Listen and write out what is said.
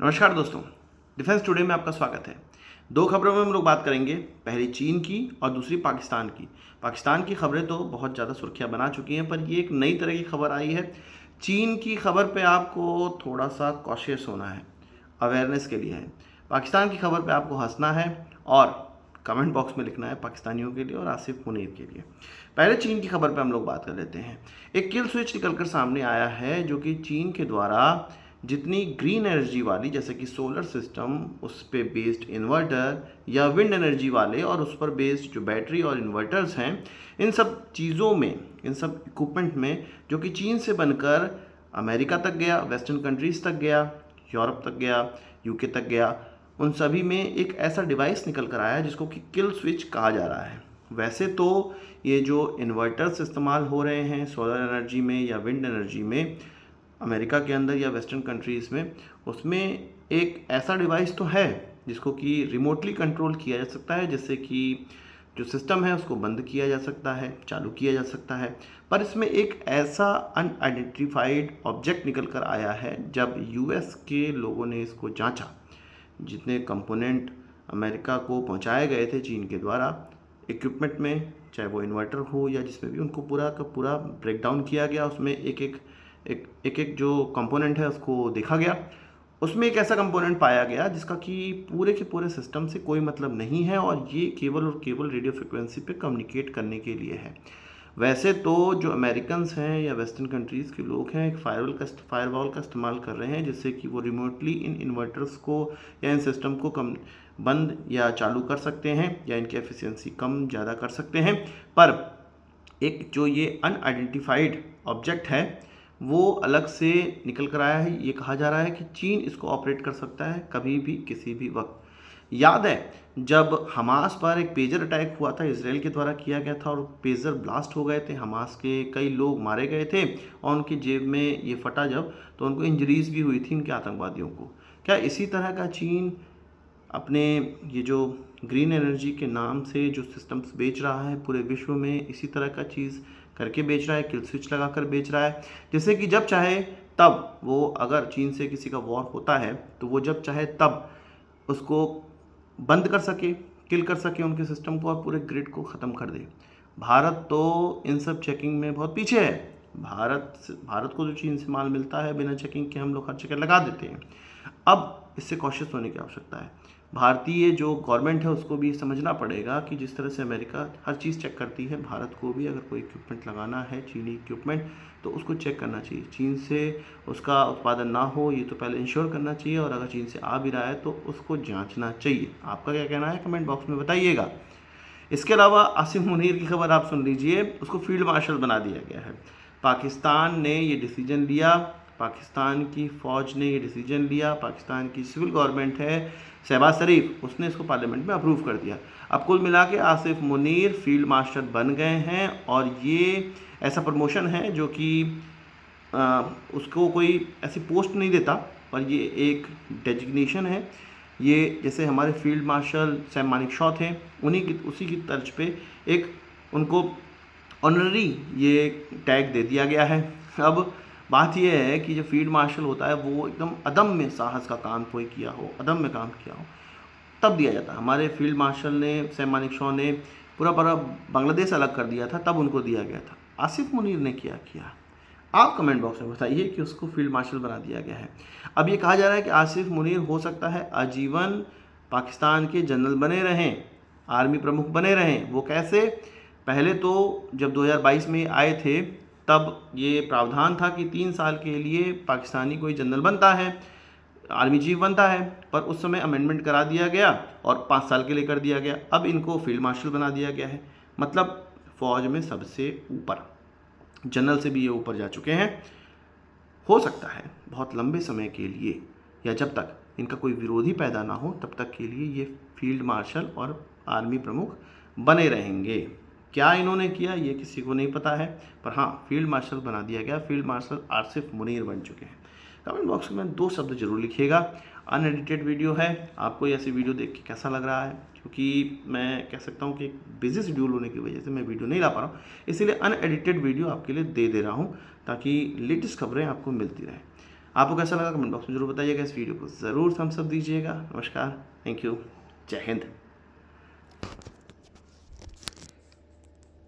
नमस्कार दोस्तों, defence today में आपका स्वागत है। दो खबरों में हम लोग बात करेंगे, पहली चीन की और दूसरी पाकिस्तान की। पाकिस्तान की खबरें तो बहुत ज़्यादा सुर्खियां बना चुकी हैं, पर ये एक नई तरह की खबर आई है। चीन की खबर पे आपको थोड़ा सा कॉशियस होना है, अवेयरनेस के लिए है। पाकिस्तान की खबर पे आपको हंसना है और कमेंट बॉक्स में लिखना है पाकिस्तानियों के लिए और आसिफ मुनीर के लिए। पहले चीन की खबर पे हम लोग बात कर लेते हैं। एक किल स्विच निकलकर सामने आया है जो कि चीन के द्वारा जितनी ग्रीन एनर्जी वाली, जैसे कि सोलर सिस्टम, उस पे बेस्ड इन्वर्टर या विंड एनर्जी वाले और उस पर बेस्ड जो बैटरी और इन्वर्टर्स हैं, इन सब चीज़ों में, इन सब इक्विपमेंट में, जो कि चीन से बनकर अमेरिका तक गया, वेस्टर्न कंट्रीज़ तक गया, यूरोप तक गया, यूके तक गया, उन सभी में एक ऐसा डिवाइस निकल कर आया जिसको कि किल स्विच कहा जा रहा है। वैसे तो ये जो इन्वर्टर्स इस्तेमाल हो रहे हैं सोलर एनर्जी में या विंड एनर्जी में अमेरिका के अंदर या वेस्टर्न कंट्रीज़ में, उसमें एक ऐसा डिवाइस तो है जिसको कि रिमोटली कंट्रोल किया जा सकता है, जिससे कि जो सिस्टम है उसको बंद किया जा सकता है, चालू किया जा सकता है। पर इसमें एक ऐसा अनआइडेंटिफाइड ऑब्जेक्ट निकल कर आया है। जब यूएस के लोगों ने इसको जांचा, जितने कंपोनेंट अमेरिका को पहुंचाए गए थे चीन के द्वारा इक्विपमेंट में, चाहे वो इन्वर्टर हो या जिसमें भी, उनको पूरा का पूरा ब्रेक डाउन किया गया। उसमें एक जो कंपोनेंट है उसको देखा गया। उसमें एक ऐसा कंपोनेंट पाया गया जिसका कि पूरे के पूरे सिस्टम से कोई मतलब नहीं है और ये केवल और केवल रेडियो फ्रिक्वेंसी पे कम्युनिकेट करने के लिए है। वैसे तो जो अमेरिकन्स हैं या वेस्टर्न कंट्रीज़ के लोग हैं, एक फायरवॉल का इस्तेमाल कर रहे हैं, जिससे कि वो रिमोटली इन इन्वर्टर्स को या इन सिस्टम को कम बंद या चालू कर सकते हैं या इनकी एफिशिएंसी कम ज़्यादा कर सकते हैं। पर एक जो ये अनआइडेंटिफाइड ऑब्जेक्ट है वो अलग से निकल कर आया है। ये कहा जा रहा है कि चीन इसको ऑपरेट कर सकता है कभी भी, किसी भी वक्त। याद है जब हमास पर एक पेजर अटैक हुआ था, इसराइल के द्वारा किया गया था और पेजर ब्लास्ट हो गए थे, हमास के कई लोग मारे गए थे और उनकी जेब में ये फटा जब, तो उनको इंजरीज भी हुई थी उनके आतंकवादियों को। क्या इसी तरह का चीन अपने ये जो ग्रीन एनर्जी के नाम से जो सिस्टम्स बेच रहा है पूरे विश्व में, इसी तरह का चीज़ करके बेच रहा है, किल स्विच लगा कर बेच रहा है, जिससे कि जब चाहे तब वो, अगर चीन से किसी का वॉर होता है तो वो जब चाहे तब उसको बंद कर सके, किल कर सके उनके सिस्टम को और पूरे ग्रिड को ख़त्म कर दे। भारत तो इन सब चेकिंग में बहुत पीछे है। भारत को जो चीन से माल मिलता है बिना चेकिंग के हम लोग हर जगह लगा देते हैं। अब इससे कॉशियस होने की आवश्यकता है। भारतीय जो गवर्नमेंट है उसको भी समझना पड़ेगा कि जिस तरह से अमेरिका हर चीज़ चेक करती है, भारत को भी अगर कोई इक्विपमेंट लगाना है, चीनी इक्विपमेंट, तो उसको चेक करना चाहिए। चीन से उसका उत्पादन ना हो ये तो पहले इंश्योर करना चाहिए, और अगर चीन से आ भी रहा है तो उसको जांचना चाहिए। आपका क्या कहना है कमेंट बॉक्स में बताइएगा। इसके अलावा आसिफ मुनीर की खबर आप सुन लीजिए। उसको फील्ड मार्शल बना दिया गया है। पाकिस्तान ने ये डिसीजन लिया, पाकिस्तान की फ़ौज ने ये डिसीजन लिया, पाकिस्तान की सिविल गवर्नमेंट है शहबाज शरीफ, उसने इसको पार्लियामेंट में अप्रूव कर दिया। अब कुल मिला के आसिफ मुनीर फील्ड मार्शल बन गए हैं और ये ऐसा प्रमोशन है जो कि उसको कोई ऐसी पोस्ट नहीं देता, पर ये एक डेजिग्नेशन है। ये जैसे हमारे फील्ड मार्शल सैम मानेकशॉ थे, उसी की तर्ज पे एक उनको ऑनररी ये टैग दे दिया गया है। अब बात यह है कि जो फील्ड मार्शल होता है वो एकदम अदम्य साहस का काम कोई किया हो, अदम्य काम किया हो, तब दिया जाता है। हमारे फील्ड मार्शल ने, सैम मानेकशॉ ने पूरा बांग्लादेश अलग कर दिया था, तब उनको दिया गया था। आसिफ मुनीर ने क्या किया? आप कमेंट बॉक्स में बताइए कि उसको फील्ड मार्शल बना दिया गया है। अब ये कहा जा रहा है कि आसिफ मुनीर हो सकता है आजीवन पाकिस्तान के जनरल बने रहें, आर्मी प्रमुख बने रहें। वो कैसे? पहले तो जब 2022 में आए थे तब ये प्रावधान था कि 3 साल के लिए पाकिस्तानी कोई जनरल बनता है, आर्मी चीफ बनता है, पर उस समय अमेंडमेंट करा दिया गया और 5 साल के लिए कर दिया गया। अब इनको फील्ड मार्शल बना दिया गया है, मतलब फ़ौज में सबसे ऊपर, जनरल से भी ये ऊपर जा चुके हैं। हो सकता है बहुत लंबे समय के लिए, या जब तक इनका कोई विरोधी पैदा ना हो तब तक के लिए, ये फील्ड मार्शल और आर्मी प्रमुख बने रहेंगे। क्या इन्होंने किया ये किसी को नहीं पता है, पर हाँ, फील्ड मार्शल बना दिया गया। फील्ड मार्शल आसिफ मुनीर बन चुके हैं। कमेंट बॉक्स में 2 शब्द जरूर लिखिएगा। अनएडिटेड वीडियो है, आपको ऐसी वीडियो देख के कैसा लग रहा है? क्योंकि मैं कह सकता हूँ कि एक बिजी शेड्यूल होने की वजह से मैं वीडियो नहीं ला पा रहा हूँ, इसीलिए अनएडिटेड वीडियो आपके लिए दे रहा हूँ ताकि लेटेस्ट खबरें आपको मिलती रहें। आपको कैसा लगा कमेंट बॉक्स में जरूर बताइएगा। इस वीडियो को ज़रूर थम्स अप दीजिएगा। नमस्कार, थैंक यू, जय हिंद।